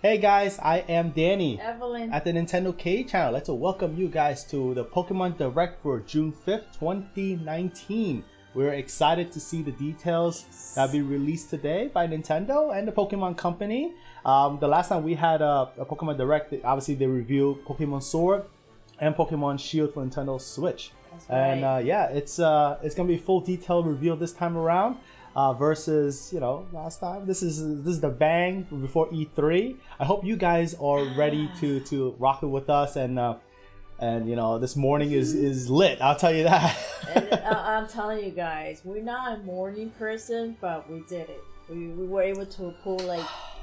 Hey guys, I am Danny Evelyn at the Nintendo K channel. I'd like to welcome you guys to the Pokemon Direct for June 5th, 2019. We're excited to see the details that will be released today by Nintendo and the Pokemon Company. The last time we had a Pokemon Direct, obviously they revealed Pokemon Sword and Pokemon Shield for Nintendo Switch. That's right. And yeah, it's gonna be a full detailed reveal this time around. Versus last time. This is the bang before E3. I hope you guys are ready to rock it with us, and this morning is lit. I'll tell you that. And I'm telling you guys, we're not a morning person, but we did it. We were able to pull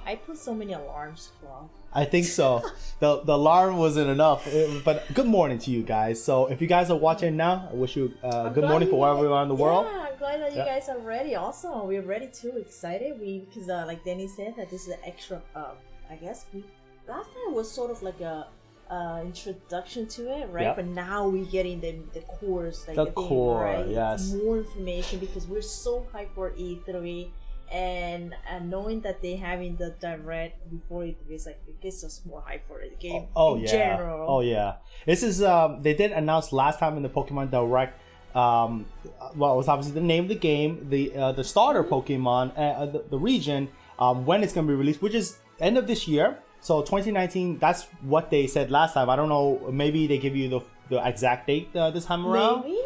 I put so many alarms off. I think so. The alarm wasn't enough, but good morning to you guys. So if you guys are watching now, I wish you good morning for wherever you are in the world. Yeah, I'm glad that you guys are ready. Also, we're ready too. Excited. Because like Danny said, that this is an extra. I guess last time was sort of like a introduction to it, right? Yep. But now we're getting the cores, the core, right? yes. More information because we're so hyped for E3. And knowing that they having the direct before it is it gets us more hype for the game in general. Oh yeah. This is they did announce last time in the Pokemon Direct. Well, it was obviously the name of the game, the starter Pokemon, the region, when it's gonna be released, which is end of this year. So 2019. That's what they said last time. I don't know. Maybe they give you the exact date this time around. Maybe.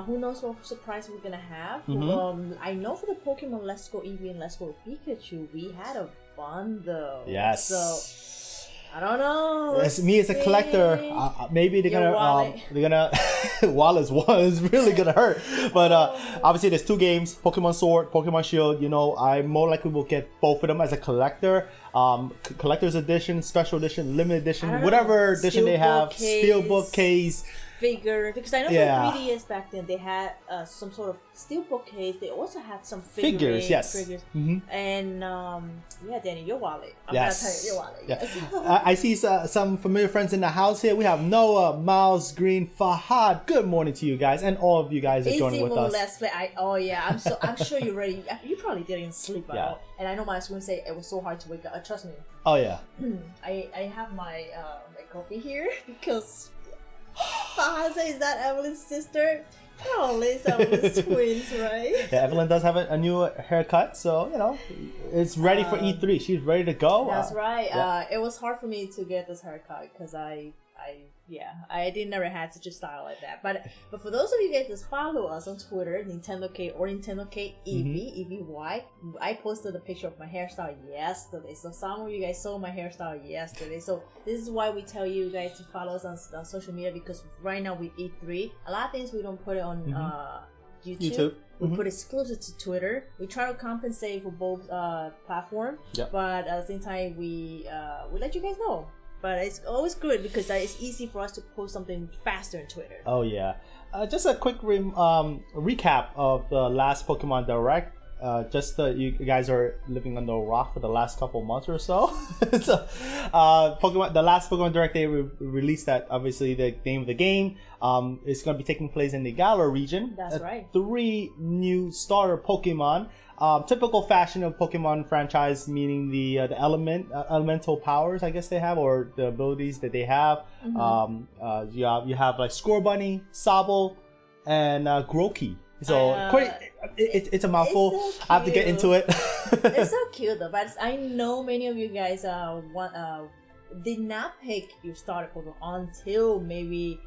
Who knows what surprise we're gonna have. I know for the Pokemon Let's Go Eevee and Let's Go Pikachu, we had a bundle. Yes. So I don't know. As me as a collector, maybe they're gonna Wallace was really gonna hurt. But obviously there's two games, Pokemon Sword, Pokemon Shield. I more likely will get both of them as a collector. Collector's edition, special edition, limited edition, whatever edition they have, steelbook case. Figure, because I know for 3DS back then they had some sort of steelbook case. They also had some figures. Yes. And Danny, your wallet. I'm gonna tell you your wallet. Yeah. Yes. I see some familiar friends in the house here. We have Noah, Miles, Green, Fahad. Good morning to you guys, and all of you guys are joining with us. Let's play. I'm sure you're ready. You probably didn't sleep at all. And I know my screen say it was so hard to wake up. Trust me. Oh yeah. I have my coffee here because. Fahad is that Evelyn's sister? Probably it's Evelyn's twins, right? Yeah, Evelyn does have a new haircut, so it's ready for E3. She's ready to go. That's right. Yeah. It was hard for me to get this haircut because I didn't never had such a style like that. But for those of you guys that follow us on Twitter, Nintendo K or Nintendo K EVY, I posted a picture of my hairstyle yesterday. So some of you guys saw my hairstyle yesterday. So this is why we tell you guys to follow us on social media, because right now we E3. A lot of things we don't put it on YouTube. We put exclusive to Twitter. We try to compensate for both platforms, but at the same time we let you guys know. But it's always good because it's easy for us to post something faster on Twitter. Oh yeah. Just a quick recap of the last Pokemon Direct. You guys are living under a rock for the last couple months or so. So, the last Pokemon Direct they released that obviously the name of the game. It's going to be taking place in the Galar region. That's right. 3 new starter Pokemon. Typical fashion of Pokemon franchise, meaning the elemental powers, I guess they have, or the abilities that they have. You have like Scorbunny, Sobble, and Grookey. So it's a mouthful. So I have to get into it. It's so cute though. But I know many of you guys did not pick your starter Pokemon until maybe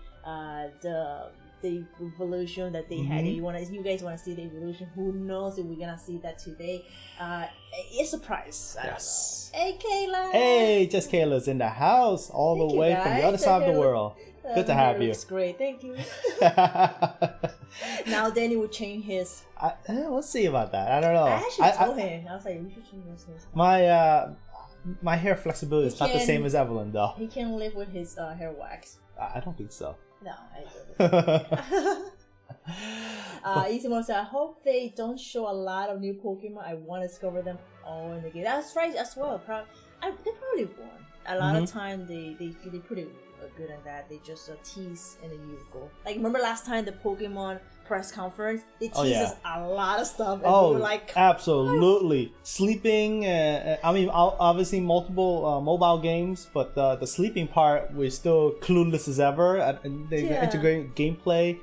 the evolution that they had. You guys want to see the evolution. Who knows if we're gonna see that today? It's a surprise. Yes. Hey Kayla. Hey, just Kayla's in the house all the way from the other side of the world. Good to have you. Looks great. Thank you. Now Danny will change his. We'll see about that. I don't know. I actually told him. I was like, we should change his. My hair flexibility is not the same as Evelyn though. He can live with his hair wax. I don't think so. No, I don't. Easy said, I hope they don't show a lot of new Pokemon. I want to discover them all in the game. That's right as well. They probably won. A lot of time they pretty good at that. They just tease and then you go. Like remember last time the Pokemon press conference, they teased us a lot of stuff. And we were like, absolutely. Sleeping. I mean, obviously multiple mobile games, but the sleeping part we're still clueless as ever. And they integrate gameplay.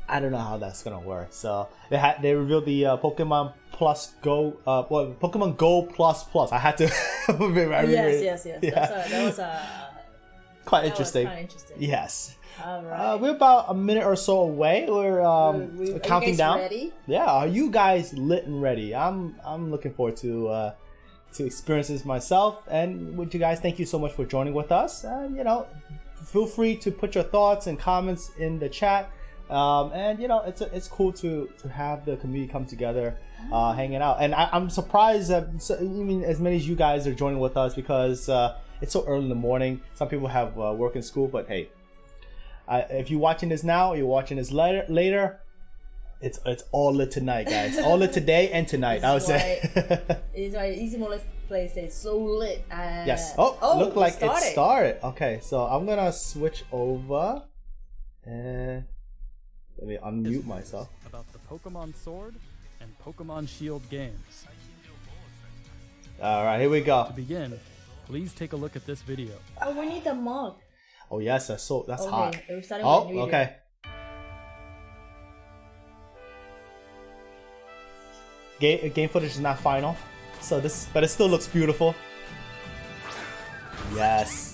I don't know how that's gonna work. So they revealed the Pokemon Plus Go, Pokemon Go Plus. I had to. Yes. Yeah. That was quite interesting. Yes. All right. We're about a minute or so away. We're counting down. Ready? Yeah. Are you guys lit and ready? I'm looking forward to experience this myself. And with you guys, thank you so much for joining with us. And feel free to put your thoughts and comments in the chat. And it's cool to have the community come together, hanging out. And I'm surprised that as many as you guys are joining with us because it's so early in the morning. Some people have work and school, but hey, if you're watching this now, or you're watching this later, it's all lit tonight, guys. All lit today and tonight. I would say. It's why Easy Mode Play says so lit. Yes. Look like it started. Okay, so I'm gonna switch over and. Let me unmute myself. About the Pokemon Sword and Pokemon Shield games. Alright, here we go. To begin, please take a look at this video. Oh, we need the mug. Oh yes, that's hot. We're starting with the video. Okay. Game footage is not final, but it still looks beautiful. Yes.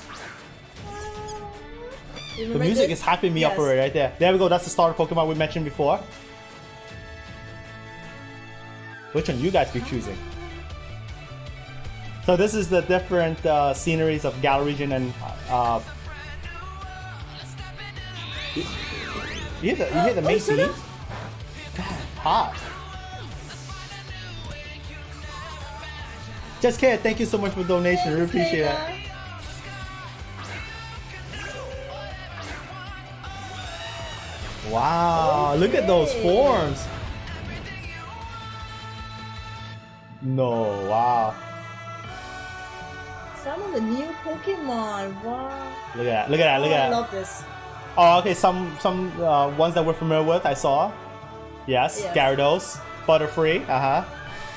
The music is hyping me up already right there. There we go, that's the starter Pokemon we mentioned before. Which one you guys be choosing? So this is the different sceneries of Galar region and you hear the main theme? God, hot. Just kidding, thank you so much for the donation, we appreciate it. Wow, look at those forms. No, wow. Some of the new Pokemon, wow. Look at that. I love this. Oh, okay, some ones that we're familiar with, I saw. Yes. Gyarados, Butterfree,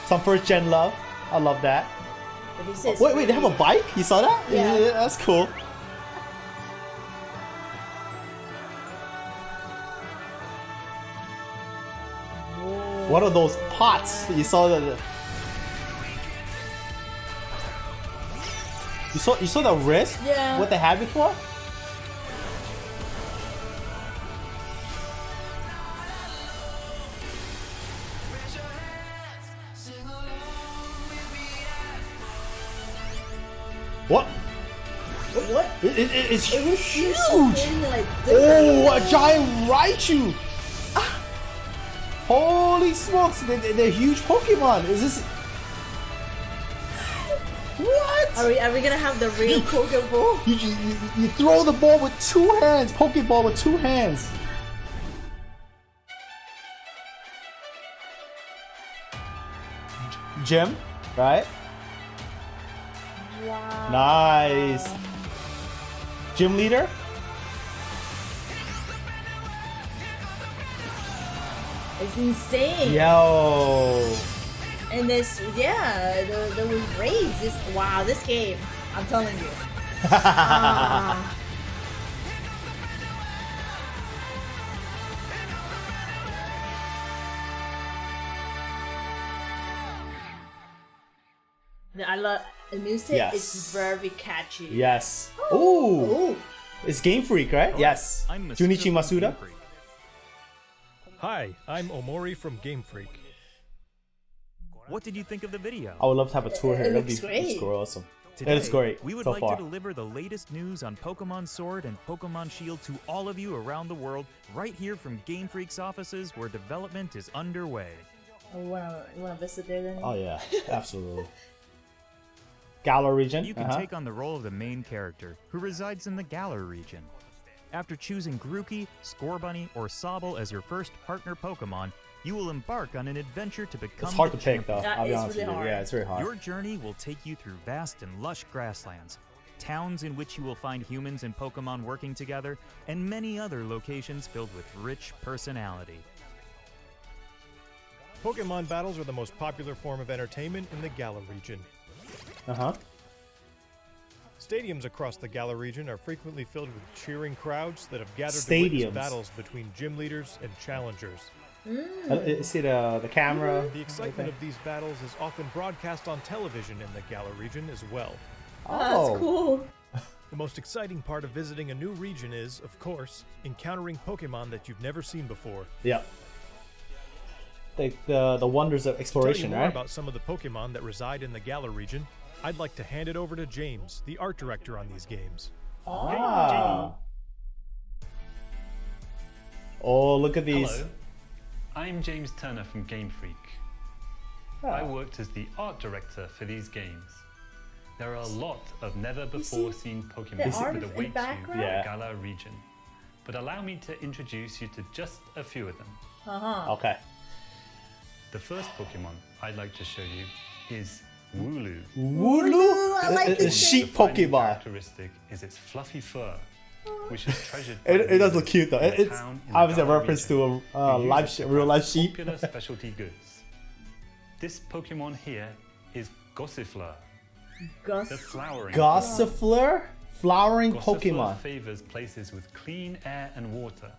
some first gen love, I love that. Wait, they have a bike? You saw that? Yeah. That's cool. What are those pots? You saw the. You saw the wrist? Yeah. What they had before? What? What? It's huge! Like oh, a giant Raichu! Holy smokes, they're huge Pokemon. Is this... What? Are we gonna have the real Pokeball? You throw the ball with two hands. Pokeball with two hands. Gym, right? Wow. Nice. Gym leader? It's insane. Yo. And this, there was raids. This game, I'm telling you. I love the music. Yes. It's very catchy. Yes. Ooh. It's Game Freak, right? Yes. I'm Junichi Masuda. Hi, I'm Omori from Game Freak. What did you think of the video? I would love to have a tour here. It looks great. It's awesome. Today, It's great. we would so like far. to deliver the latest news on Pokemon Sword and Pokemon Shield to all of you around the world, right here from Game Freak's offices where development is underway. You wanna visit there then? Oh yeah, absolutely. Galar region. You can take on the role of the main character, who resides in the Galar region. After choosing Grookey, Scorbunny, or Sobble as your first partner Pokemon, you will embark on an adventure to become It's hard the to pick though. champion. I'll be It's honest really with you. hard. Yeah, it's very hard. Your journey will take you through vast and lush grasslands, towns in which you will find humans and Pokemon working together, and many other locations filled with rich personality. Pokemon battles are the most popular form of entertainment in the Galar region. Stadiums across the Galar region are frequently filled with cheering crowds that have gathered to witness battles between gym leaders and challengers. See the camera. The excitement of these battles is often broadcast on television in the Galar region as well. Oh, That's cool. The most exciting part of visiting a new region is, of course, encountering Pokemon that you've never seen before. Yep. The wonders of To exploration, tell you more right? about some of the Pokemon that reside in the Galar region, I'd like to hand it over to James, the art director on these games. Ah. Oh, look at these. Hello, I'm James Turner from Game Freak. I worked as the art director for these games. There are a lot of never-before-seen Pokemon art that in await you background? in Yeah. the Galar region. But allow me to introduce you to just a few of them. Okay. The first Pokemon I'd like to show you is Wooloo. Wooloo? I like It's this sheep Defining Pokemon. characteristic is its fluffy fur, which is treasured. It does look cute though. in the It's town in the obviously a Galar reference region, to a who live use it to real life craft sheep. Popular specialty goods. This Pokemon here is Gossifleur, the flowering. Gossifleur? Flowering Gossifleur Pokemon. favors places with clean air and water,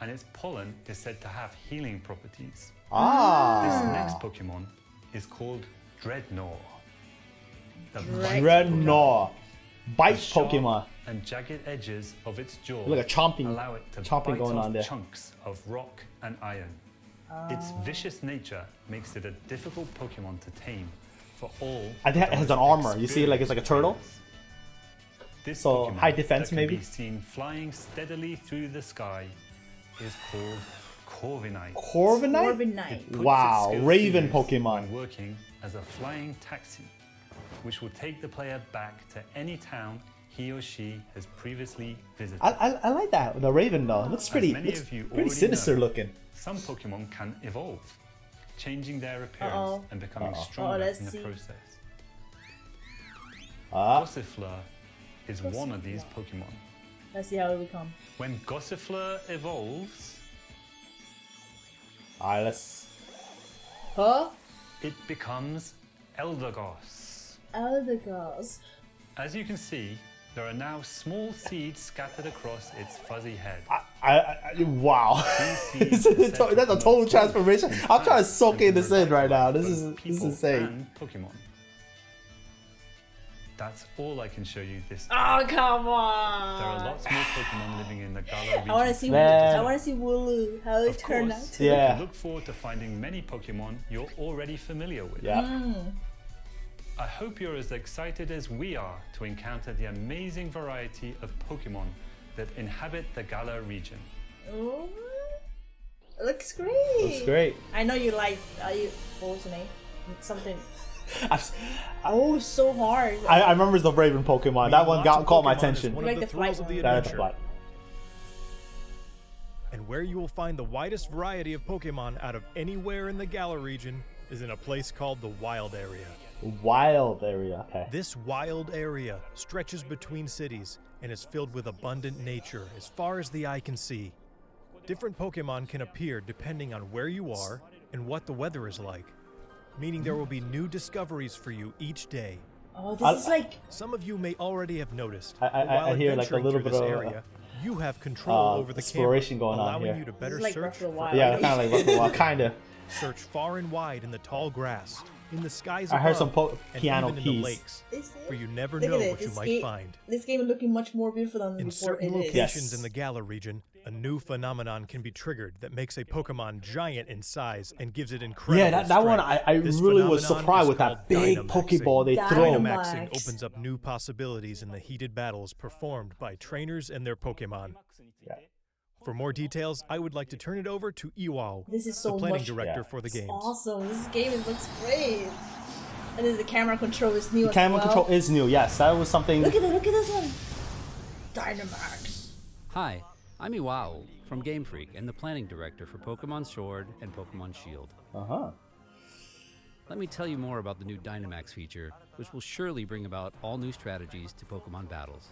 and its pollen is said to have healing properties. This Ah. next Pokemon is called Dreadnought. The Dreadnought. Bite sharp Pokemon. and jagged edges of its jaw Look at chomping- allow it to chomping bite going off on there. chunks of rock and iron. Its vicious nature makes it a difficult Pokemon to tame for all. I think it has an armor. You see, like it's like a turtle. This So, Pokemon high defense, that can maybe? be seen flying steadily through the sky is called Corviknight. Corviknight? Corviknight. Puts Wow, its skills to Raven use Pokemon. when working as a flying taxi, which will take the player back to any town he or she has previously visited. I like that. The Raven though. It looks pretty, many looks of you pretty already sinister know, looking. Some Pokemon can evolve, changing their appearance and becoming stronger let's in the see. process. Ah, Gossifleur is one of these Pokemon. Let's see how it become. When Gossifleur evolves, alright, let's. Huh? it becomes Eldegoss. Eldegoss. As you can see, there are now small seeds scattered across its fuzzy head. Wow. These seeds are said to That's a total promote transformation. growth I'm trying to and soak in this in right now. This both is people insane. and Pokemon. That's all I can show you this time. Oh, come on. There are lots more Pokemon living in the Galar region. I want to see. Man. I want to see Wooloo. How it Of turned course, out. you Yeah. can look forward to finding many Pokemon you're already familiar with. Yeah. I hope you're as excited as we are to encounter the amazing variety of Pokemon that inhabit the Galar region. Oh, it looks great. Looks great. I know you like. What was the name? Something. I, Oh, so hard. I remember the Raven Pokemon. That one Lots of caught my Pokemon is attention. One You of like the the flight thrills of the one. That's adventure, what. and where you will find the widest variety of Pokemon out of anywhere in the Galar region is in a place called the Wild Area. Wild area. Okay. This wild area stretches between cities and is filled with abundant nature as far as the eye can see. Different Pokemon can appear depending on where you are and what the weather is like, meaning there will be new discoveries for you each day. Oh, this is like. Some of you may already have noticed, I but while hear like a adventuring little through bit this of area, you have control over the exploration camera, going on allowing here. you to This better is like search Breath of the for Wild. Yeah, kind of like well, kind of. Search far and wide in the tall grass, in the skies I heard above, some and piano even in keys. the lakes, This is- where you never Look know at it. what you This might game- find. This game is looking much more beautiful than In before certain it is. locations Yes. in the Galar region, a new phenomenon can be triggered that makes a Pokemon giant in size and gives it incredible Yeah, that one strength. I This really was phenomenon surprised is with that called big Dynamaxing. Pokeball they throw. Dynamax. Dynamaxing opens up new possibilities in the heated battles performed by trainers and their Pokemon. Yeah. For more details, I would like to turn it over to Iwao, This is so the planning much- director Yeah. for the It's games. awesome. This game looks great. And then the camera control is new The as camera well. control is new. Yes, that was something. Look at it. Look at this one. Dynamax. Hi, I'm Iwao from Game Freak and the planning director for Pokemon Sword and Pokemon Shield. Let me tell you more about the new Dynamax feature, which will surely bring about all new strategies to Pokemon battles.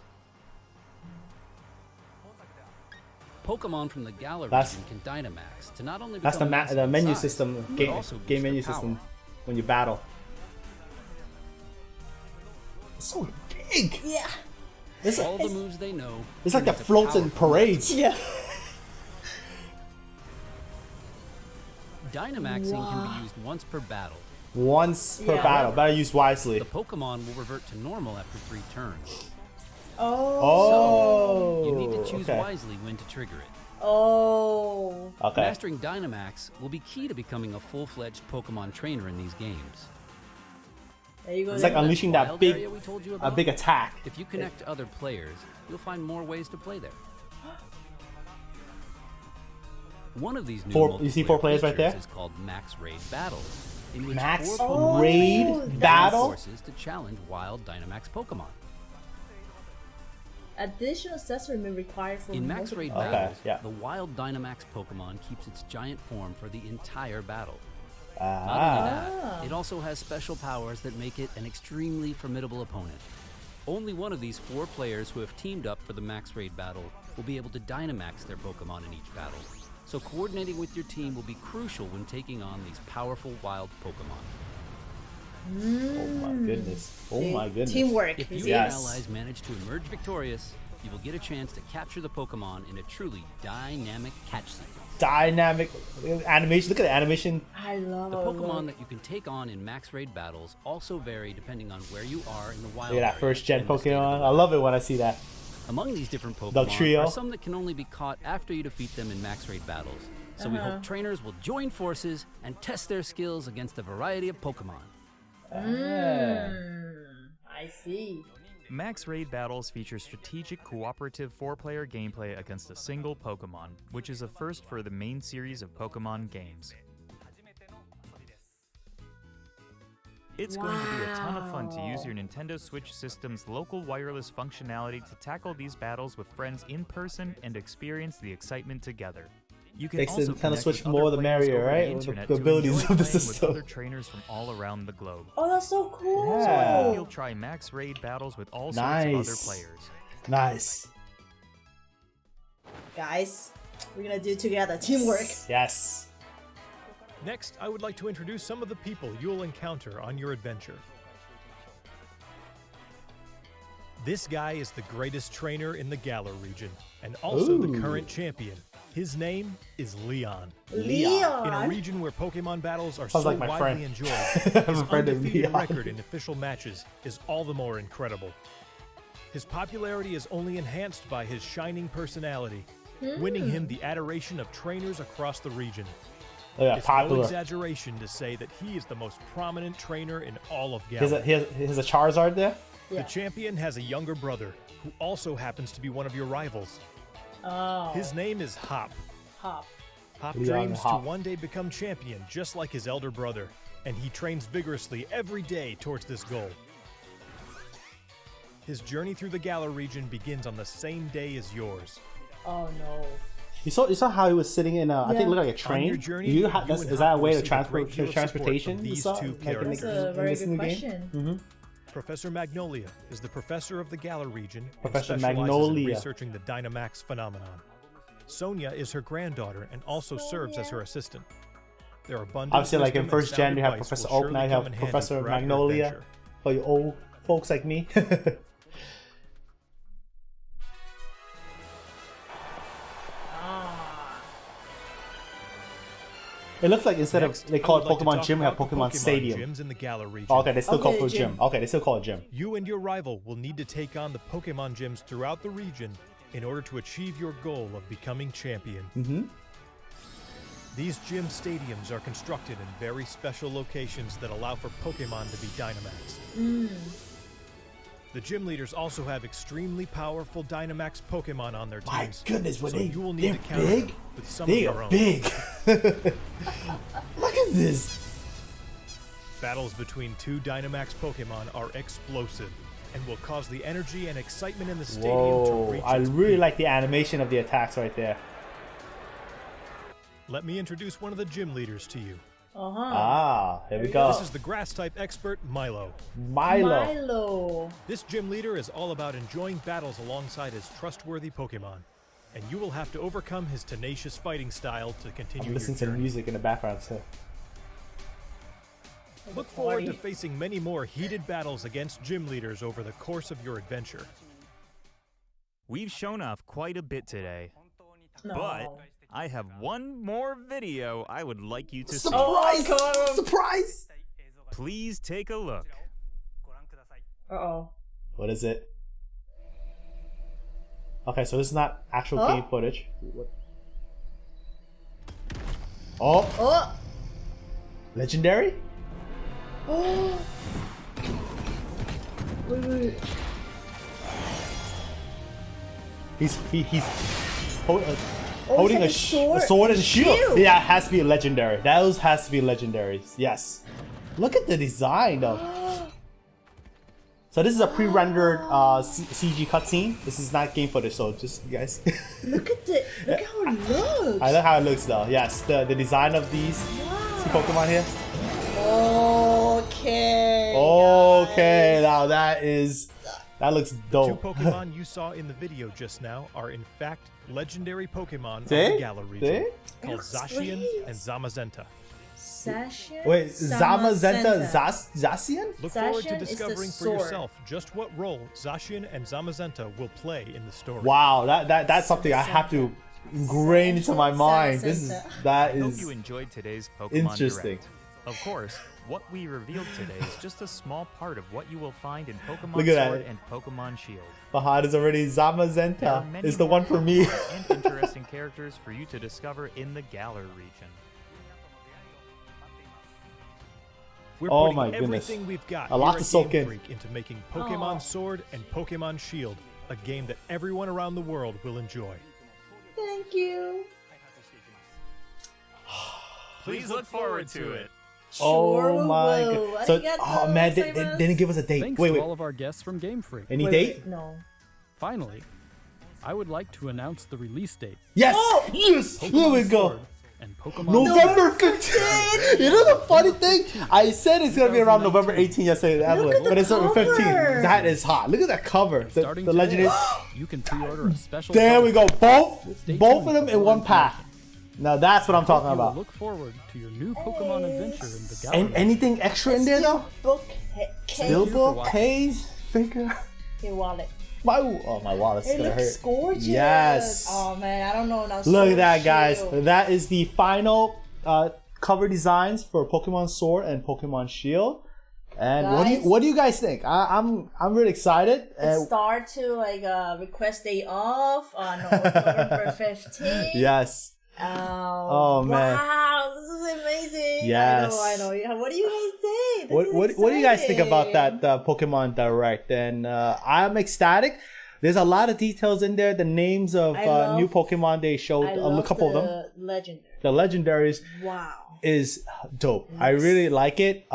Pokemon from the Galar region can Dynamax to not only That's become the menu size, system, but game also boost menu their system power. when you battle. It's so big. Yeah. All the moves they know. It's like turn the into floats in powerful parades. Yeah. Dynamaxing can be used once per battle. Once per battle. Better use wisely. The Pokemon will revert to normal after 3 turns. Oh. So, you need to choose wisely when to trigger it. Oh. Okay. Mastering Dynamax will be key to becoming a full-fledged Pokemon trainer in these games. There you go. It's like unleashing that Wild big, area we told you a about? big attack. If you connect to other players, you'll find more ways to play there. One of these new You see 4 players right features there? is called Max Raid Battles, in which Max 4 Pokemon Raid join Battle? forces to challenge wild Dynamax Pokemon. Additional accessory may require for In Max Raid Okay, Battles, yeah. the wild Dynamax Pokemon keeps its giant form for the entire battle. Not Ah. only that, it also has special powers that make it an extremely formidable opponent. Only one of these 4 players who have teamed up for the Max Raid battle will be able to Dynamax their Pokemon in each battle. So coordinating with your team will be crucial when taking on these powerful wild Pokemon. Oh my goodness. Oh my goodness. Teamwork. If you and Yes. your allies manage to emerge victorious, you will get a chance to capture the Pokemon in a truly dynamic catch sequence. Dynamic animation. Look at the animation. I love The it. Pokemon that you can take on in Max Raid battles also vary depending on where you are in the wild Look at that area first gen and the state of the Pokemon. I weather. love it when I see that. Among these different The Pokemon trio. are some that can only be caught after you defeat them in Max Raid battles. So we hope trainers will join forces and test their skills against a variety of Pokemon. I see. Max Raid Battles feature strategic cooperative 4-player gameplay against a single Pokemon, which is a first for the main series of Pokemon games. It's going to be a ton of fun to use your Nintendo Switch system's local wireless functionality to tackle these battles with friends in person and experience the excitement together. You can Makes the also Nintendo connect Switch with more other the players merrier, over right? the With the internet to abilities enjoy of the playing with system. other trainers from all around the globe. Oh, that's so cool. So I Yeah. hope you'll try Max Raid Battles with all sorts of other Nice. players. Nice. Guys, we're gonna do it together. Teamwork. Yes. Next, I would like to introduce some of the people you'll encounter on your adventure. This guy is the greatest trainer in the Galar region, and also the Ooh. current champion. His name is Leon. Leon. In a region where Pokemon battles are Sounds so like my widely friend. enjoyed, I have his a friend named undefeated Leon. record in official matches is all the more incredible. His popularity is only enhanced by his shining personality, winning him the adoration of trainers across the region. Look at It's that, no popular. exaggeration to say that he is the most prominent trainer in all of He has, Galar. he has a Charizard there. Yeah. The champion has a younger brother, who also happens to be one of your rivals. Oh. His name is Hop. Hop. Hop Leon dreams Hop. to one day become champion, just like his elder brother, and he trains vigorously every day towards this goal. His journey through the Galar region begins on the same day as yours. Oh no. You saw how he was sitting in I think it looked like a On your train. journey, You ha- you that's, and is that a Hop way to receive a transport great deal of transportation? support from You these saw? two Like, in characters. That's a very this good new game? question. Professor Magnolia is the professor of the Galar region Professor and specializes Magnolia. in researching the Dynamax phenomenon. Sonia is her granddaughter and also serves as her assistant. Their abundant Obviously, like in wisdom and first gen, sound you have advice Professor will Oak, surely now you come have in handy Professor throughout your Magnolia. adventure. For you old folks like me. It looks like instead Next, of they I call would it like to Pokemon talk Gym, we have about the Pokemon Stadium. gyms in the Galar region. Oh, okay, they still call it Okay, gym. gym. Okay, they still call it gym. You and your rival will need to take on the Pokemon gyms throughout the region in order to achieve your goal of becoming champion. These gym stadiums are constructed in very special locations that allow for Pokemon to be Dynamaxed. The gym leaders also have extremely powerful Dynamax Pokemon on their teams. My goodness, when so you will need they're to counter big. them with some They of your are own. big. Look at this. Battles between two Dynamax Pokemon are explosive. and will cause the energy and excitement in the stadium to reach I its really peak. like the animation of the attacks right there. Let me introduce one of the gym leaders to you. Here we go. This is the grass-type expert, Milo. Milo. This gym leader is all about enjoying battles alongside his trustworthy Pokemon, and you will have to overcome his tenacious fighting style to continue I'm listening to your the journey. music in the background too. Look forward to facing many more heated battles against gym leaders over the course of your adventure. We've shown off quite a bit today, No. but I have one more video I would like you to see. Surprise! Surprise! Please take a look. Uh-oh. What is it? Okay, so this is not actual game footage. Oh! Oh! Legendary? Oh! Wait. He's holding like a sword and a shield. Yeah, it has to be a legendary. Those has to be legendaries. Yes. Look at the design though. So this is a pre-rendered CG cutscene. This is not game footage, so just you guys. Look how it looks. I like how it looks though. Yes, the design of these see Pokemon here. Okay. Okay, now that looks Two dope. Pokemon you saw in the video just now are in fact legendary Pokemon of See? the Galar region, See? called Looks Zacian great. and Zamazenta. Sasha? Wait, Zamazenta Zacian? Look forward to Zacian is the discovering for sword. yourself just what role Zacian and Zamazenta will play in the story. Wow, that's something I have to ingrain into my mind. That I hope is you enjoyed today's Pokemon interesting. Direct. Of course, what we revealed today is just a small part of what you will find in Pokemon Look at Sword that. and Pokemon Shield. Bahad is already There are Zamazenta. many Is the more one for me. and interesting characters for you to discover in the Galar region. We're Oh putting my goodness. everything we've got A lot here to at soak Game in. Freak into making Pokemon Sword and Pokemon Shield a game that everyone around the world will enjoy. Thank you. Please look forward to it. Oh my will. god. So, Arigato oh man, they gozaimasu. didn't give us a date. Thanks Wait, to wait. all of our guests from Game Freak. Any Wait, date? no. Finally, I would like to announce the release date. Yes! Yes! Here we Pokemon go. Sword and Pokemon November 15th! You know the funny thing? I said it's gonna be around November 18th yesterday, Evelyn, at the but it's November 15th. cover. That is hot. Look at that cover. The Starting legendary. today, you can pre-order a special. There we go. code. Stay Both tuned of them for in more one pack. Now that's what I'm talking You will about. look forward to your new Pokemon adventure in the gallery. And anything extra in there though? Book Still you for book, watching. case, figure. Your wallet. My wallet's It gonna looks hurt. gorgeous. Yes. Oh man, I don't know. Now Look at that, guys. Shield. That is the final cover designs for Pokemon Sword and Pokemon Shield. And Guys. what do you guys think? I'm really excited. Start to request day off on November 15th. Yes. Oh man. Wow, this is amazing. Yes. I know. Yeah, what do you guys think? What do you guys think about that Pokemon Direct? And I'm ecstatic. There's a lot of details in there. The names of new Pokemon they showed, a couple of them. Legendary. The legendaries Wow. is dope. I really like it.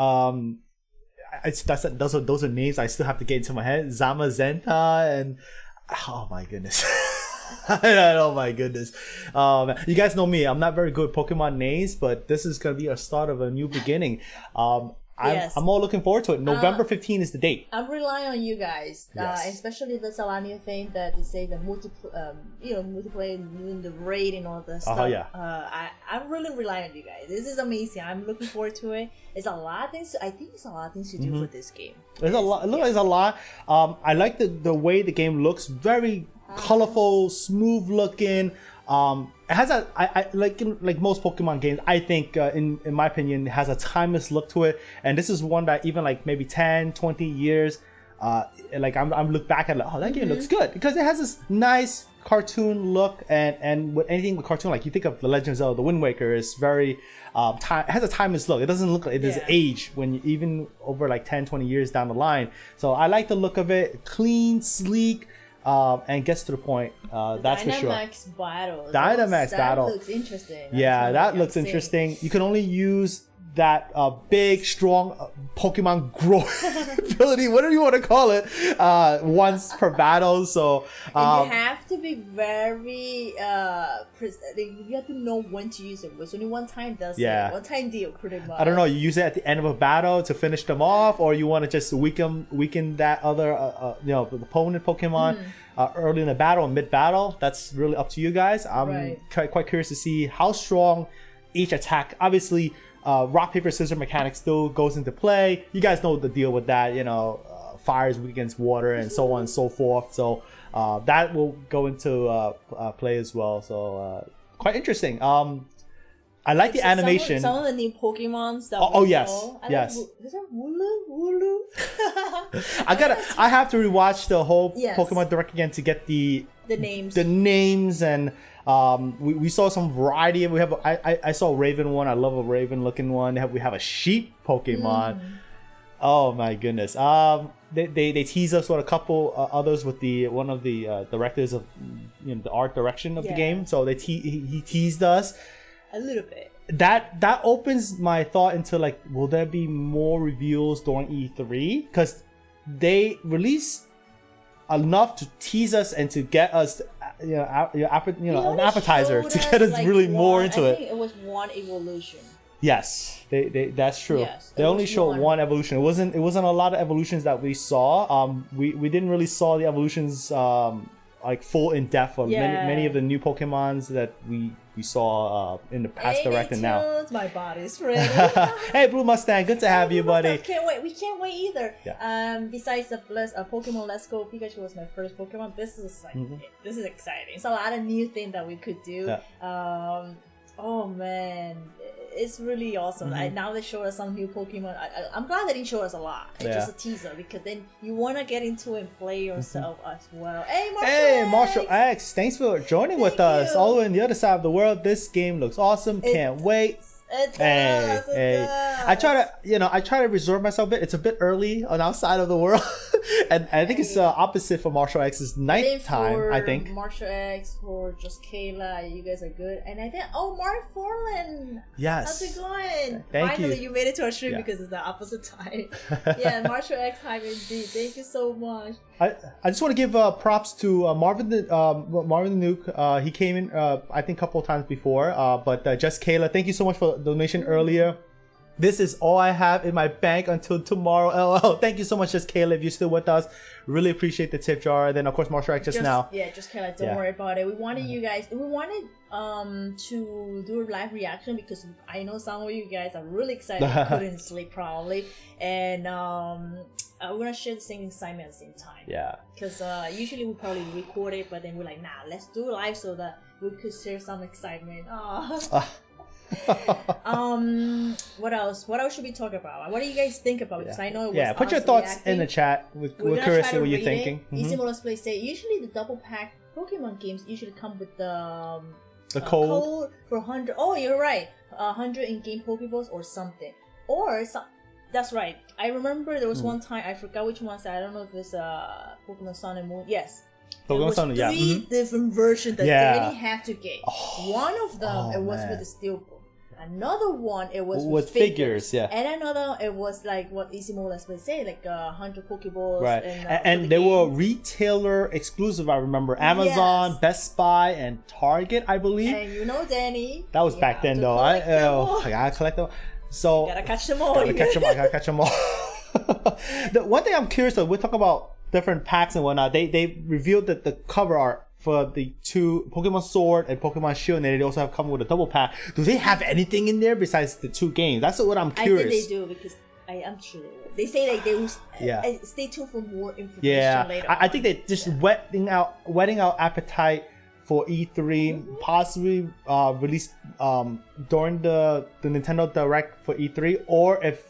Those are names I still have to get into my head. Zamazenta and oh my goodness. Oh my goodness. You guys know me. I'm not very good at Pokemon names, but this is gonna be a start of a new beginning. Yes. I'm all looking forward to it. November 15th is the date. I'm relying on you guys, Yes. especially there's a lot of new things that they say the multiplayer, doing the raid and all that stuff. yeah. I'm really relying on you guys. This is amazing. I'm looking forward to it. There's a lot of things. I think there's a lot of things to do for this game. There's a lot. Look, there's a lot. I like the way the game looks. Very colorful, smooth looking. It has I like most Pokemon games. I think in my opinion, it has a timeless look to it. And this is one that even like maybe 10, 20 years, like I'm look back at like, oh, that game looks good because it has this nice cartoon look. And with anything with cartoon, like you think of The Legend of Zelda, The Wind Waker is very it has a timeless look. It doesn't look like it does age when you, even over like 10, 20 years down the line. So I like the look of it. Clean, sleek. And gets to the point. That's for sure. Dynamax battle. Dynamax battle. That looks interesting. Yeah, That's that what looks I'm saying. interesting. You can only use that big, strong Pokemon growth ability, whatever you want to call it, once per battle. So and you have to be very you have to know when to use it. It's only one time one time deal, pretty much. I don't know, you use it at the end of a battle to finish them off, or you want to just weaken that other the opponent Pokemon early in the battle and mid battle. That's really up to you guys. I'm quite curious to see how strong each attack. Obviously, rock paper scissors mechanic still goes into play. You guys know the deal with that. Fire is weak against water and so on and so forth. So that will go into play as well. So quite interesting. I like the animation. Some of the new Pokemons that yes. Is that Wooloo? I have to rewatch the whole Pokemon Direct again to get the names and we saw some variety. We have I saw a Raven one. I love a Raven looking one. We have a sheep Pokemon. Oh my goodness. They tease us with a couple others with one of the directors of the art direction of the game. So he teased us a little bit. That opens my thought into like, will there be more reveals during E3? Because they released enough to tease us and to get us an appetizer to get us really more into it. I think it was one evolution. Yes, that's true. Yes, they only showed one evolution. It wasn't a lot of evolutions that we saw. We didn't really saw the evolutions like full in depth of many of the new Pokemons that we saw in the past Direct and now. My body's ready. Hey, Blue Mustang, good to have you, buddy. Can't wait. We can't wait either. Yeah. Besides the Pokemon Let's Go, Pikachu was my first Pokemon. This is this is exciting. It's a lot of new things that we could do. Yeah. Oh man, it's really awesome. Now they show us some new Pokemon. I'm glad they didn't show us a lot. It's just a teaser, because then you want to get into it and play yourself as well. Hey, Marshall X, thanks for joining with us all the way on the other side of the world. This game looks awesome. Can't wait. It does. I try to reserve myself a bit. It's a bit early on our side of the world, and I think it's opposite for Marshall X's night time. I think Marshall X, for just Kayla, you guys are good, and I think Mark Forlin. Yes. How's it going? Finally, you made it to our stream because it's the opposite time. Marshall X, hi indeed. Thank you so much. I just want to give props to Marvin the Nuke. He came in I think a couple of times before, but just Kayla, thank you so much for the donation earlier. This is all I have in my bank until tomorrow. LOL. Thank you so much, just Kayla, if you're still with us. Really appreciate the tip jar. Then of course Marshall X just now. Yeah, just Kayla, don't worry about it. We wanted you guys. We wanted to do a live reaction because I know some of you guys are really excited. Couldn't sleep probably, and we're gonna share the same excitement at the same time. Yeah. Because usually we probably record it, but then we're like, nah, let's do live so that we could share some excitement. What else should we talk about? What do you guys think about it? I know it was put your thoughts in the chat. We're curious what you're thinking. Easy Let's Play say usually the double pack Pokemon games usually come with the code for 100. Oh, you're right, 100 in-game Pokeballs or something, or some. That's right. I remember there was one time, I forgot which one. I don't know if it's Pokemon Sun and Moon. Yes. Pokemon Sun, three different versions that Danny had to get. One of them it was with the Steelbook. Another one it was with figures, and another it was like what Isimo Let's Play say, like 100 Pokeballs. Right, and they were retailer exclusive. I remember Amazon, Best Buy, and Target, I believe. And Danny. That was back then, though. I gotta collect them. So you gotta catch them all. I gotta catch them all. The one thing I'm curious of, we'll talk about different packs and whatnot. They revealed that the cover art for the two Pokemon Sword and Pokemon Shield, and they also have come with a double pack. Do they have anything in there besides the two games? That's what I'm curious. I think they do, because I'm sure they will. They say like they will. Stay tuned for more information later. I think they're just whetting our appetite for E3, possibly released during the Nintendo Direct for E3, or if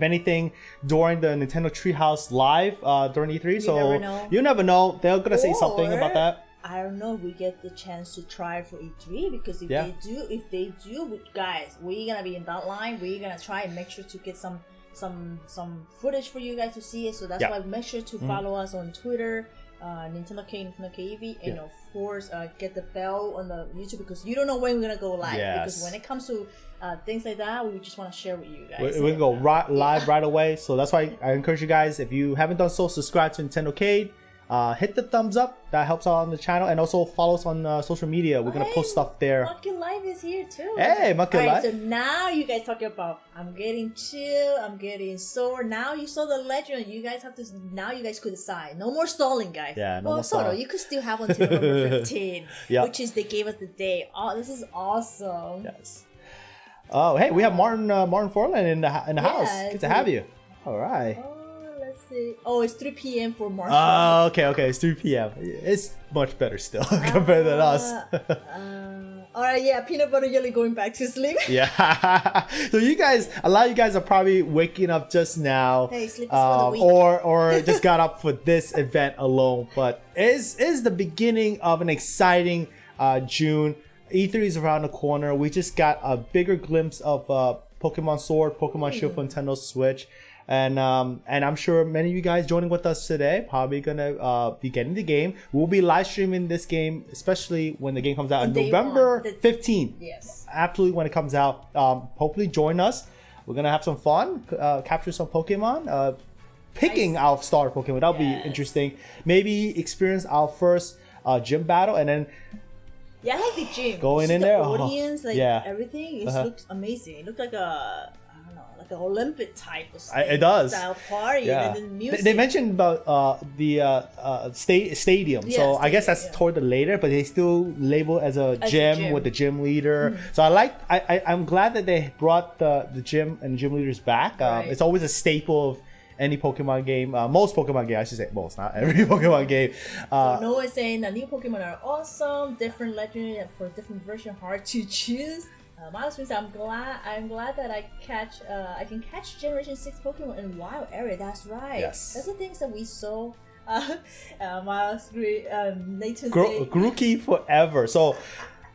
anything during the Nintendo Treehouse Live during E3. You never know. They're gonna say something about that. I don't know if we get the chance to try for E3, because if they do, guys, we're gonna be in that line. We're gonna try and make sure to get some footage for you guys to see it. So that's why make sure to follow us on Twitter Nintendo K, Nintendo KEV, and of course get the bell on the YouTube, because you don't know when we're gonna go live. Yes. Because when it comes to things like that, we just want to share with you guys. We're gonna go live right away. So that's why I encourage you guys, if you haven't done so, subscribe to Nintendo Cade. Hit the thumbs up, that helps out on the channel, and also follow us on social media. We're gonna post stuff there. Monkey Live is here too. Hey, Monkey Live. Alright, so now you guys talking about I'm getting chill, I'm getting sore. Now you saw the legend. You guys have to. Now you guys could decide. No more stalling, guys. Yeah, no more sort of. stalling. You could still have until November 15, Yep. which is they gave us the day. Oh, this is awesome. Yes. Oh, hey, we have Martin Forland in the house. Good to have you. All right. Let's see. Oh, it's 3 p.m. for March. Oh, okay. It's 3 p.m. It's much better still compared to us. Alright, yeah, peanut butter jelly going back to sleep. Yeah. So you guys, a lot of you guys are probably waking up just now, Hey, sleep is for the weak. or just got up for this event alone. But it is the beginning of an exciting June. E3 is around the corner. We just got a bigger glimpse of Pokemon Sword, Pokemon Shield for Nintendo Switch. And I'm sure many of you guys joining with us today probably gonna be getting the game. We'll be live streaming this game, especially when the game comes out on November 15th. Yes. Absolutely, when it comes out. Hopefully join us. We're gonna have some fun, capture some Pokemon, picking our starter Pokemon. That'll be interesting. Maybe experience our first gym battle, and then I like the gym. Going You see in the there, audience, Uh-huh. everything. It looks amazing. It looks like like an Olympic type of it does. style party. Yeah. And then the music. They mentioned about the stadium, Yeah, so I guess that's stadium, toward the later, but they still label it as a gym with the gym leader. So I'm glad that they brought the gym and gym leaders back. It's always a staple of any Pokemon game, most Pokemon game, I should say most, not every Pokemon game. So Noah is saying the new Pokemon are awesome, different legend for different version, hard to choose. Miles says, I'm glad that I can catch Generation 6 Pokemon in wild area. That's right. Yes. That's the things that we saw. Miles, Nathan Grookey forever. So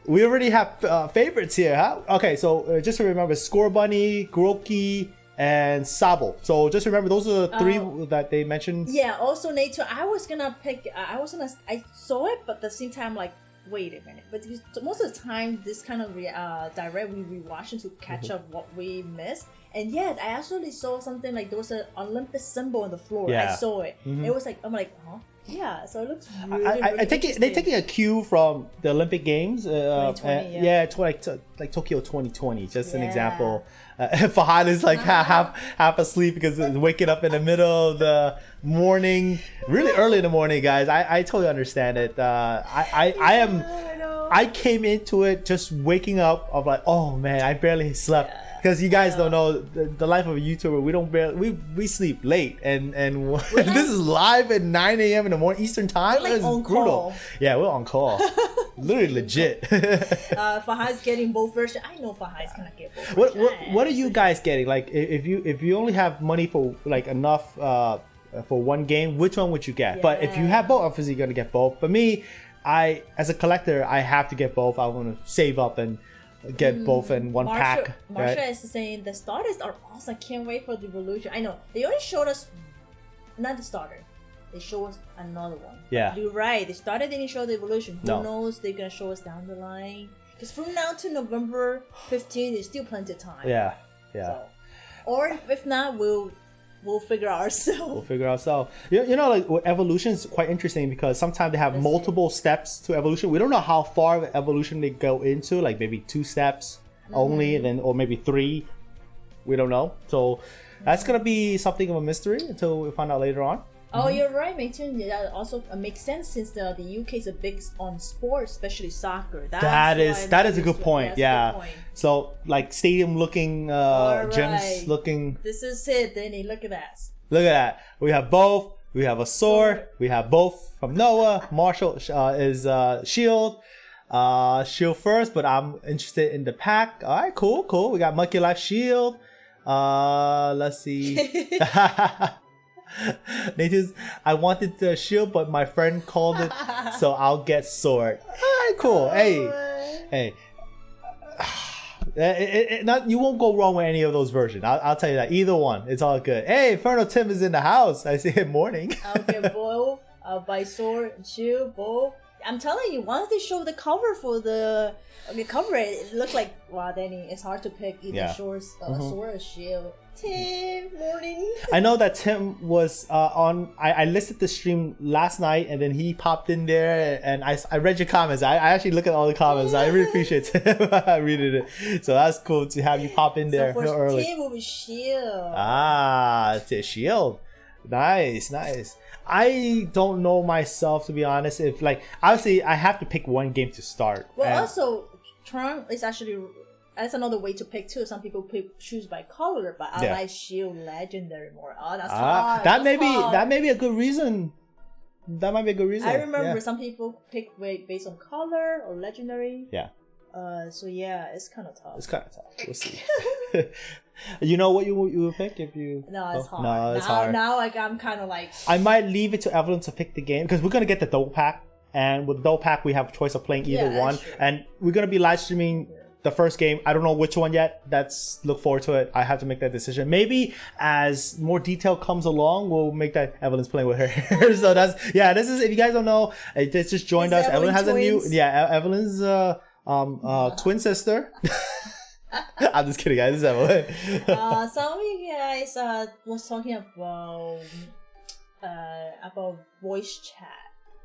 we already have favorites here, huh? Okay, so just to remember, Scorbunny, Grookey, and Sable. So just remember, those are the three that they mentioned. Yeah, also Nathan, I saw it, but at the same time, like, wait a minute. But most of the time, this kind of direct, we rewatching to catch up what we missed. And yes, I actually saw something like there was an Olympus symbol on the floor. Yeah. I saw it. It was like, I'm like, huh? Yeah, so it looks really, I think they're taking a cue from the Olympic Games. 2020, like Tokyo 2020, just an example. Fahad is like half asleep because he's waking up in the middle of the morning, really early in the morning, guys. I totally understand it. I came into it just waking up of like, oh man, I barely slept. Because you guys don't know the life of a YouTuber, we sleep late, and this is live at 9 a.m. in the morning Eastern time. We're like on brutal. call. Yeah, we're on call. Literally legit. Fahad's getting both versions. I know Fahad's gonna get both versions. What are you guys getting? Like, if you only have money for like enough for one game, which one would you get? But if you have both, obviously you're gonna get both. For me, as a collector, I have to get both. I want to save up and get both in one pack. Marsha is saying the starters are awesome. I can't wait for the evolution. I know they only showed us not the starter. They show us another one. Yeah, you're right. The starter didn't show the evolution. Who No. knows? They're gonna show us down the line. Because from now to November 15th, there's still plenty of time. Yeah. So, or if not, we'll figure out ourselves. We'll figure ourselves. You know, like evolution is quite interesting because sometimes they have multiple steps to evolution. We don't know how far of evolution they go into, like maybe 2 steps only, and then or maybe 3. We don't know. So that's gonna be something of a mystery until we find out later on. Oh, you're right, Mayton. That also makes sense since the UK is a big on sports, especially soccer. That is a good point. Yeah. So like stadium looking gyms looking. This is it, Danny. Look at that. Look at that. We have both. We have a sword. We have both from Noah. Marshall is shield. Shield first, but I'm interested in the pack. All right, cool. We got Monkey Life shield. Let's see. Nature's, I wanted the shield, but my friend called it, so I'll get sword. All right, cool. Hey. You won't go wrong with any of those versions. I'll tell you that. Either one, it's all good. Hey, Inferno Tim is in the house. I see him morning. I'll get both. By Sword and Shield, both. I'm telling you, once they show the cover for the cover, it looked like, wow, Danny, it's hard to pick either sword or shield. Tim, morning. I know that Tim was on. I listed the stream last night, and then he popped in there, and I read your comments. I actually look at all the comments. I really appreciate Tim reading it. So that's cool to have you pop in there so for early. Tim will be shield. It's a shield. Nice. I don't know myself, to be honest. If like, obviously I have to pick one game to start. Well, also Trump is actually, that's another way to pick too. Some people choose by color, but I like Shield Legendary more. Oh, that's hard. That may be a good reason. That might be a good reason. I remember some people pick based on color or Legendary. Yeah. So yeah, it's kind of tough. We'll see. You know what you would pick if you? No, it's hard. No, it's hard. Now I'm kind of like. I might leave it to Evelyn to pick the game because we're gonna get the double pack, and with the double pack we have a choice of playing either one, and we're gonna be live streaming the first game. I don't know which one yet. Look forward to it. I have to make that decision. Maybe as more detail comes along, we'll make that Evelyn's playing with her. So this is, if you guys don't know, this just joined us. Evelyn has twins? Evelyn's twin sister. I'm just kidding, guys. This is Evelyn. Some of you guys was talking about voice chat.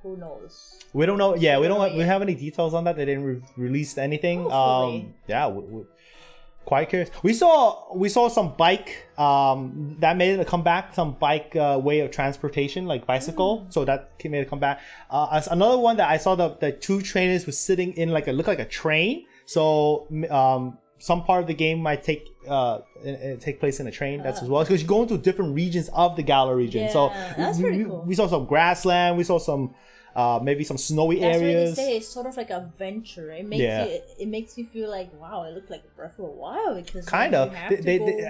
Who knows? We don't know. Yeah, we don't have any details on that. They didn't release anything. Hopefully. We're quite curious. We saw some bike that made a comeback. Some bike way of transportation, like bicycle. So that made a comeback. As another one that I saw, the two trainers were sitting in looked like a train. So some part of the game might take place in a train. That's as well, because you go into different regions of the Galar region. Yeah, so that's pretty cool. We saw some grassland. We saw some maybe some snowy areas. That's why they say it's sort of like a venture. It makes you feel like, wow, it looked like Breath of the Wild, because kind of.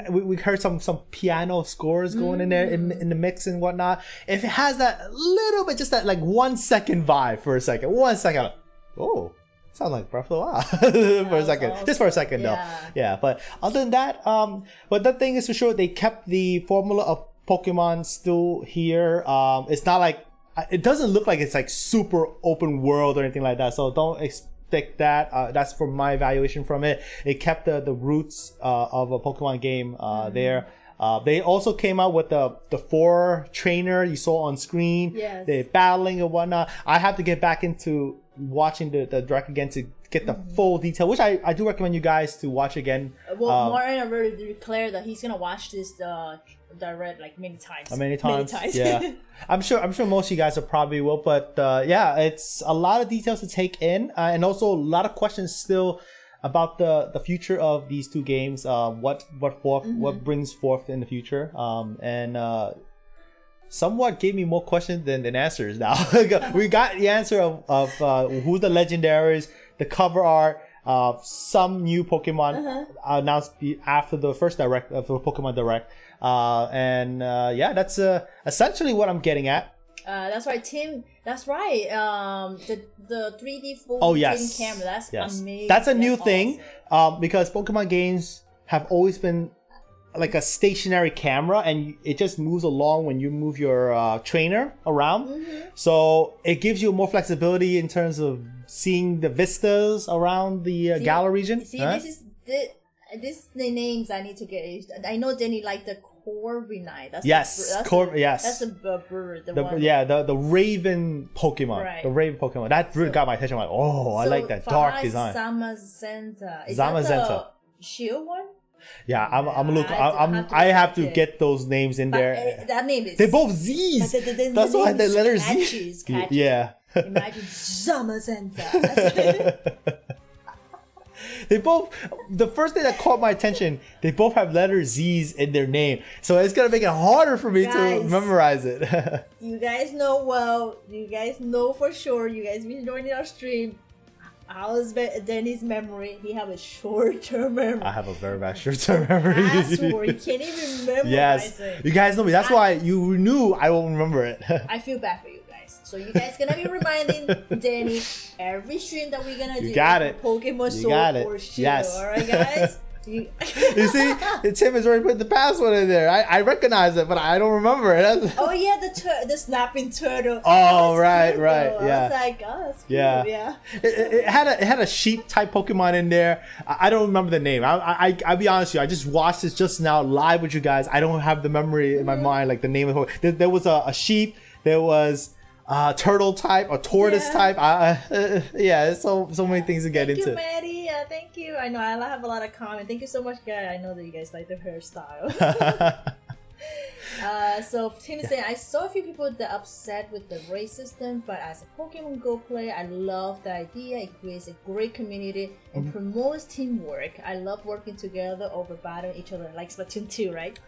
We heard some piano scores going in there in the mix and whatnot. If it has that little bit, just that like 1 second vibe for a second, 1 second, like, oh. Sounds like Breath of the Wild for a second. Just for a second, though. Yeah, but other than that, but that thing is for sure, they kept the formula of Pokemon still here. It's not like, it doesn't look like it's like super open world or anything like that. So don't expect that. That's from my evaluation from it. It kept the roots of a Pokemon game there. They also came out with the 4 trainer you saw on screen. Yes. They're battling and whatnot. I have to get back into watching the direct again to get the full detail, which I do recommend you guys to watch again. Well, Martin already declared that he's gonna watch this direct like many times. Many times. Yeah. I'm sure most of you guys are probably will, but it's a lot of details to take in, and also a lot of questions still about the future of these two games. What brings forth in the future, and somewhat gave me more questions than answers now. We got the answer of who the legendaries, the cover art, some new Pokemon announced after the first direct of the Pokemon Direct, and that's essentially what I'm getting at. That's right, Tim. That's right. The 3D full camera. That's amazing. That's a new thing, because Pokemon games have always been like a stationary camera, and it just moves along when you move your trainer around. So it gives you more flexibility in terms of seeing the vistas around the Galar region. See, this is the names I need to get used to. I know Danny liked the Corviknight. That's the bird. The Raven Pokemon. Right. The Raven Pokemon. That really got my attention. I'm like, I like that dark design. Zamazenta. Is Zamazenta. That the shield one? Yeah, I have to get those names in there. That name is. They're both Z's. That's why the letter Z. Yeah. Imagine Zamazenta. They both, the first thing that caught my attention, they both have letter Z's in their name. So it's going to make it harder for me to memorize it. You guys know for sure, you guys been joining our stream. How's Danny's memory? He have a short-term memory. I have a very bad short-term memory. Password. You can't even memorize it. You guys know me. That's why you knew I won't remember it. I feel bad for you guys. So you guys gonna be reminding Danny every stream that we're gonna do. You got it. Pokemon Sword or Shield. Yes. Alright, guys? You see, Tim has already put the password in there. I recognize it, but I don't remember it. Oh yeah, the snapping turtle. Oh, That's right, cute, right, though. yeah. I was like, oh, that's cute. Yeah. Yeah. It had a sheep type Pokemon in there. I don't remember the name. I'll be honest with you. I just watched this just now live with you guys. I don't have the memory in my mind, like the name of the Pokemon. There was a sheep. There was turtle type or tortoise type. Yeah, so many things to get Thank into. you, Maddie. Thank you. I know I have a lot of comments. Thank you so much, guys. I know that you guys like the hairstyle. So Tim is saying, I saw a few people that upset with the race system, but as a Pokemon Go player, I love the idea. It creates a great community and promotes teamwork. I love working together over battling each other, like Splatoon 2, right?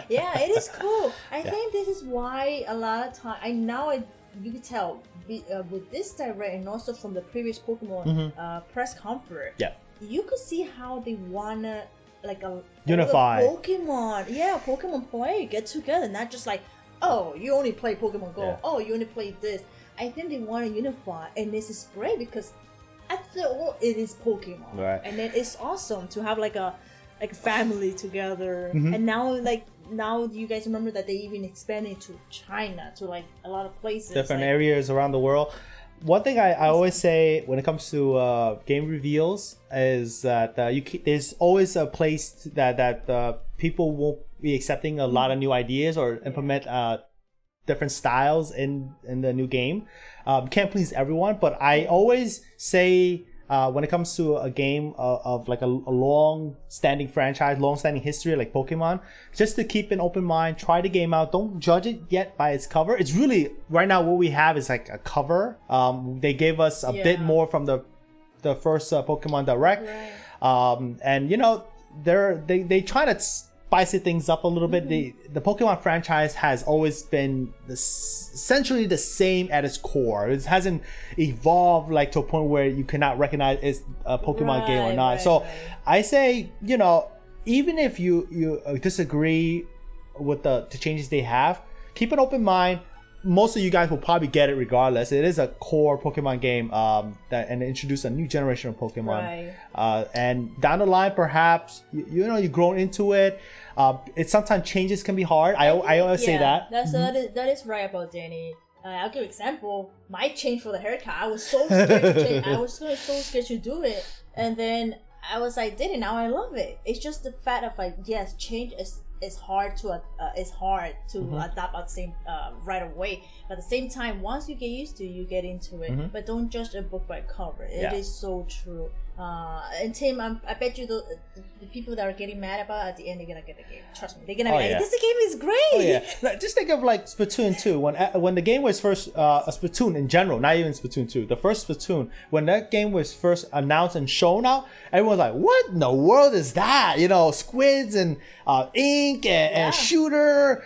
Yeah, it is cool. I think this is why a lot of time you can tell with this direct and also from the previous Pokemon press conference. Yeah, you could see how they wanna unify Pokemon play, get together, not just like, oh, you only play Pokemon Go, oh, you only play this. I think they want to unify, and this is great because after all, it is Pokemon, right? And then it's awesome to have like a family together. And now you guys remember that they even expanded to China, to like a lot of places, different areas around the world. One thing I always say when it comes to game reveals is that there's always a place that people won't be accepting a lot of new ideas or implement different styles in the new game. Can't please everyone, but I always say when it comes to a game of like a long-standing franchise, long-standing history like Pokemon, just to keep an open mind, try the game out. Don't judge it yet by its cover. It's really, right now what we have is like a cover. They gave us a bit more from the first Pokemon Direct. Right. And you know, they try to spice things up a little bit. The Pokemon franchise has always been essentially the same at its core. It hasn't evolved like to a point where you cannot recognize it's a Pokemon game or not. So I say, you know, even if you disagree with the changes they have, keep an open mind. Most of you guys will probably get it regardless. It is a core Pokemon game and introduce a new generation of Pokemon. And down the line, perhaps you've grown into it. It sometimes changes can be hard. I always say that. That is right about Danny. I'll give an example. My change for the haircut. I was so scared to change. I was so scared to do it, and then I was like, did it. Now I love it. It's just the fact of like, yes, change is hard to adapt at the same right away. But at the same time, once you get used to it, you get into it. But don't judge a book by cover. It is so true. And Tim, I bet you the people that are getting mad about it, at the end, they're gonna get the game. Trust me, they're gonna be like, this game is great. Oh yeah. Just think of like Splatoon 2. When the game was first, Splatoon in general, not even Splatoon 2, the first Splatoon, when that game was first announced and shown out, everyone was like, what in the world is that? You know, squids and ink and shooter.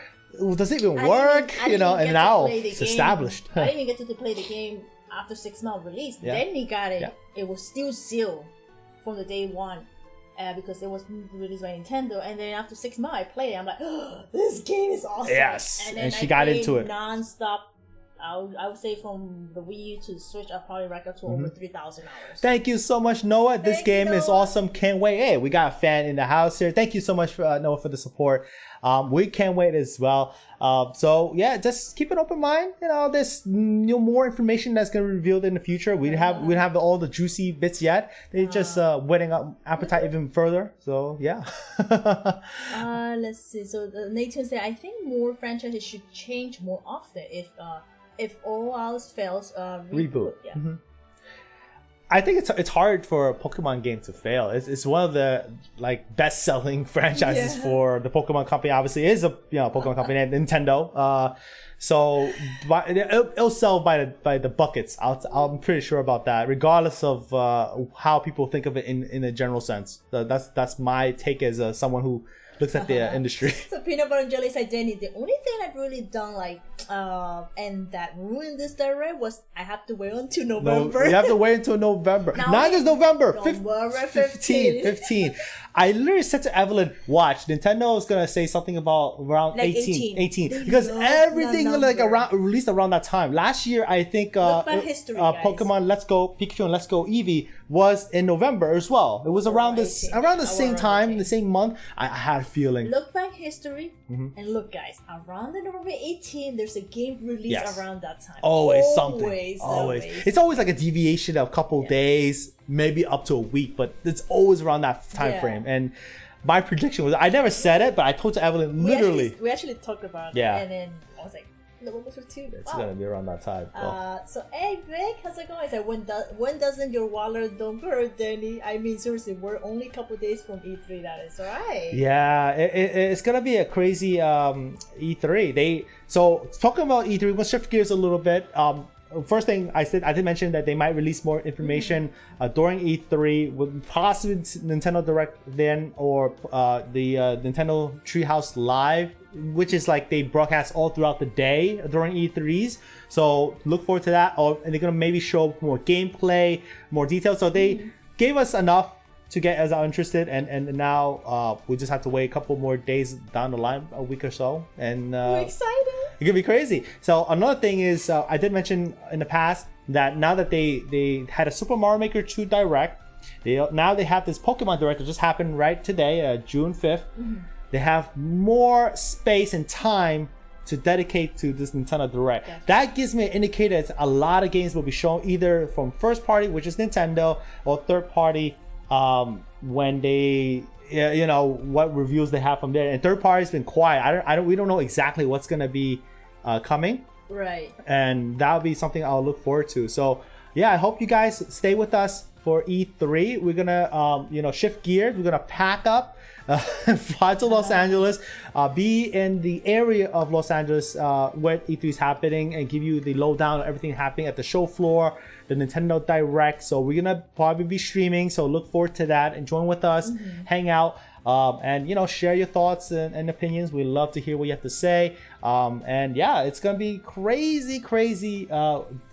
Does it even work? And now it's established. I didn't even get to play the game after 6 months release. Then we got it. It was still sealed from the day one because it was released by Nintendo. And then after 6 months, I played it. I'm like, oh, this game is awesome. Yes, and she got into it non-stop. I would say from the Wii U to the Switch, I'll probably rack up to over 3,000 hours. Thank you so much, Noah. This game is awesome. Can't wait. Hey, we got a fan in the house here. Thank you so much, Noah, for the support. We can't wait as well. So yeah, just keep an open mind. There's more information that's gonna be revealed in the future. We don't have all the juicy bits yet. They're just whetting up appetite even further. So yeah. Let's see. So Nathan said, I think more franchises should change more often if all else fails. Reboot. Yeah. I think it's hard for a Pokemon game to fail. It's one of the like best-selling franchises for the Pokemon company. Obviously, it is a Pokemon company and Nintendo. So it'll sell by the buckets. I'm pretty sure about that, regardless of how people think of it in a general sense. That's my take as someone who looks at the industry. So Peanut Butter and Jelly said, Danny, the only thing I've really done and that ruined this direct was I have to wait until November. You have to wait until November. Not just November. 15. I literally said to Evelyn, watch, Nintendo is gonna say something about around Like 18 because everything like around released around that time. Last year, I think history, Pokemon Let's Go Pikachu and Let's Go Eevee was in November as well. It was around the same time, the same month. I had a feeling. Look back history and look, guys. Around the November 18, there's a game released around that time. Always something. Always. It's always like a deviation of a couple days, maybe up to a week, but it's always around that time frame. And my prediction was, I never said it, but I told to Evelyn literally. We actually talked about it, and then I was like, November 15. It's gonna be around that time. So hey Vic, how's it going? I said, when doesn't your wallet don't burn, Danny? I mean, seriously, we're only a couple days from E3. That is right. Yeah, it's gonna be a crazy E3. So talking about E3, we'll shift gears a little bit. First thing I did mention that they might release more information during E3 with possibly Nintendo Direct then, or the Nintendo Treehouse Live, which is like they broadcast all throughout the day during E3s. So look forward to that. And they're gonna maybe show more gameplay, more details. So they gave us enough to get us interested, and now we just have to wait a couple more days down the line, a week or so, and we're excited. It could be crazy. So another thing is, I did mention in the past that now that they had a Super Mario Maker 2 Direct, now they have this Pokemon Direct that just happened right today, June 5th. They have more space and time to dedicate to this Nintendo Direct. That gives me an indicator that a lot of games will be shown either from first party, which is Nintendo, or third party, when they, what reviews they have from there. And third party's been quiet. We don't know exactly what's gonna be coming. Right. And that'll be something I'll look forward to. So yeah, I hope you guys stay with us for E3. We're gonna shift gears. We're gonna pack up, fly to Los Angeles, be in the area of Los Angeles where E3 is happening, and give you the lowdown of everything happening at the show floor, the Nintendo Direct. So we're gonna probably be streaming, so look forward to that and join with us, hang out, and share your thoughts and opinions. We love to hear what you have to say. And yeah, it's gonna be crazy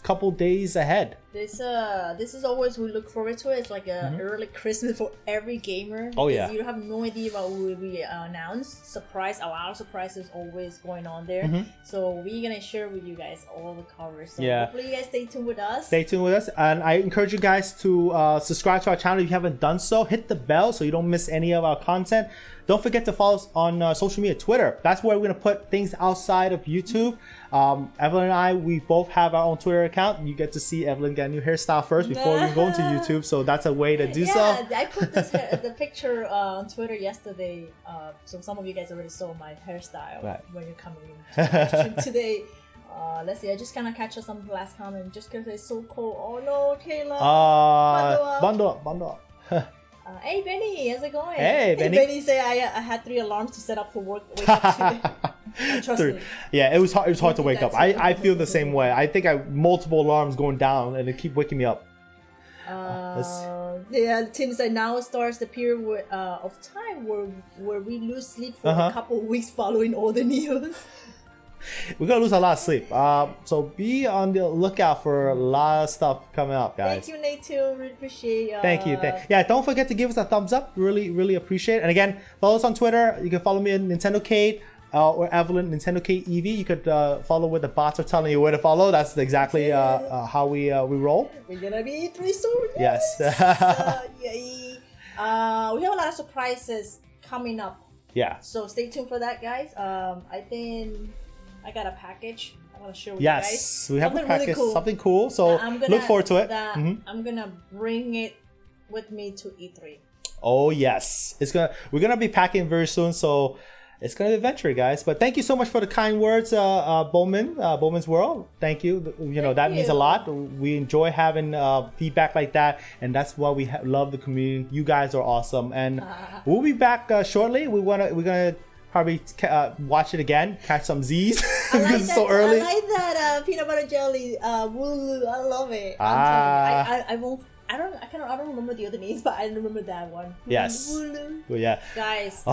couple days ahead. This is always, we look forward to it. It's like a early Christmas for every gamer. Oh yeah. You have no idea what will be announced. A lot of surprises always going on there. So we're gonna share with you guys all the covers. So hopefully you guys stay tuned with us. Stay tuned with us, and I encourage you guys to subscribe to our channel if you haven't done so. Hit the bell so you don't miss any of our content. Don't forget to follow us on social media, Twitter. That's where we're gonna put things outside of YouTube. Evelyn and I, we both have our own Twitter account. You get to see Evelyn get a new hairstyle first before you go into YouTube. So that's a way to do so. Yeah, I put the picture on Twitter yesterday. So some of you guys already saw my hairstyle when you're coming in today. Let's see. I just kind of catch some last comment just because it's so cold. Oh no, Kayla. Bundle up. Hey Benny, how's it going? Hey Benny. Benny say I had 3 alarms to set up for work. Wake up today. Trust me. Yeah, it was hard to wake up. I feel the same way. I think I have multiple alarms going down and they keep waking me up. Yeah, Tim said now starts the period of time where we lose sleep for a couple of weeks following all the news. We're gonna lose a lot of sleep. So be on the lookout for a lot of stuff coming up, guys. Thank you, Nate, too. Really appreciate. Thank you. Yeah, don't forget to give us a thumbs up. Really appreciate it. And again, follow us on Twitter. You can follow me on Nintendo Kate or Evelyn Nintendo Kate Eevee. You could follow where the bots are telling you where to follow. That's exactly how we roll. We're gonna be E3 soon. Yes. Yay. We have a lot of surprises coming up. Yeah. So stay tuned for that, guys. I think I got a package I want to share with you guys. Yes, we have a package, something cool. So look forward to it. I'm gonna bring it with me to E3. Oh yes, we're gonna be packing very soon, so it's gonna be an adventure, guys. But thank you so much for the kind words, Bowman's World. Thank you. That means a lot. We enjoy having feedback like that, and that's why we love the community. You guys are awesome, and we'll be back shortly. We're gonna probably watch it again, catch some Z's because it's so early. I like that peanut butter jelly. Woo, I love it. I don't remember the other names, but I remember that one. Yes. Well, yeah. Guys,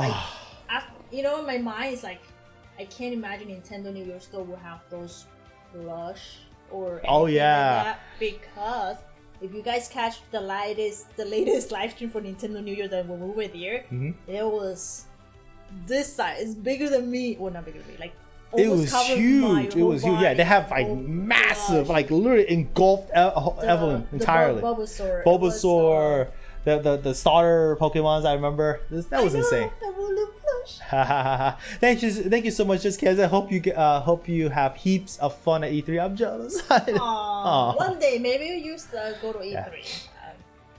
in my mind, it's like I can't imagine Nintendo New York Store will have those blush or anything like that, because if you guys catch the latest live stream for Nintendo New Year, then when we were there, it was this size. It's bigger than me. Well, not bigger than me. Like it was huge. It was huge. Yeah, they have like massive, like literally engulfed Evelyn entirely. Bulbasaur. The starter Pokemons. I remember that was insane. Thank you so much, Just Kids. I hope you have heaps of fun at E3. I'm jealous. One day maybe we used to go to E3. Yeah.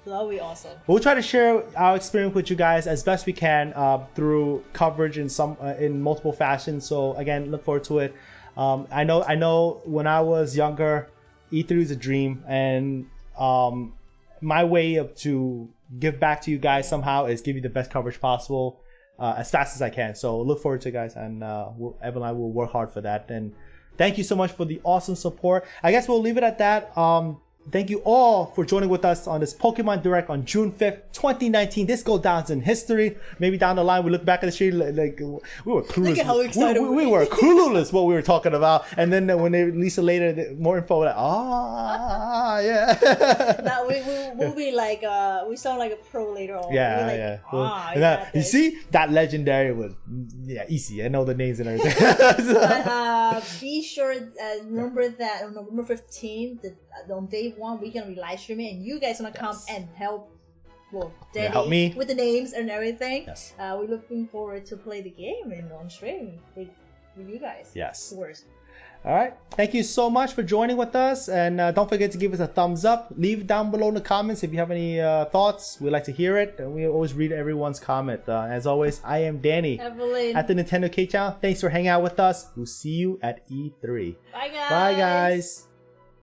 That would be awesome. We'll try to share our experience with you guys as best we can through coverage in multiple fashions. So again, look forward to it. I know when I was younger, E3 was a dream, and my way to give back to you guys somehow is give you the best coverage possible as fast as I can. So look forward to it, guys, and Evan and I will work hard for that. And thank you so much for the awesome support. I guess we'll leave it at that. Thank you all for joining with us on this Pokemon Direct on June 5th, 2019. This goes down in history. Maybe down the line we look back at the street like we were clueless. Look at how excited we were clueless what we were talking about. And then when they release it later, more info, we're like, yeah. Now we'll be like, we sound like a pro later on. Yeah, yeah. You see, that legendary was, easy. I know the names and everything. But be sure, remember that on November 15th, on day one, we're gonna be live streaming, and you guys are gonna come and help. Well, Daddy, help me with the names and everything. Yes. We're looking forward to play the game and on stream with you guys. Yes. Worse. All right. Thank you so much for joining with us, and don't forget to give us a thumbs up. Leave down below in the comments if you have any thoughts. We'd like to hear it. We always read everyone's comment. As always, I am Danny Evelyn at the Nintendo K channel. Thanks for hanging out with us. We'll see you at E3. Bye, guys. Bye, guys.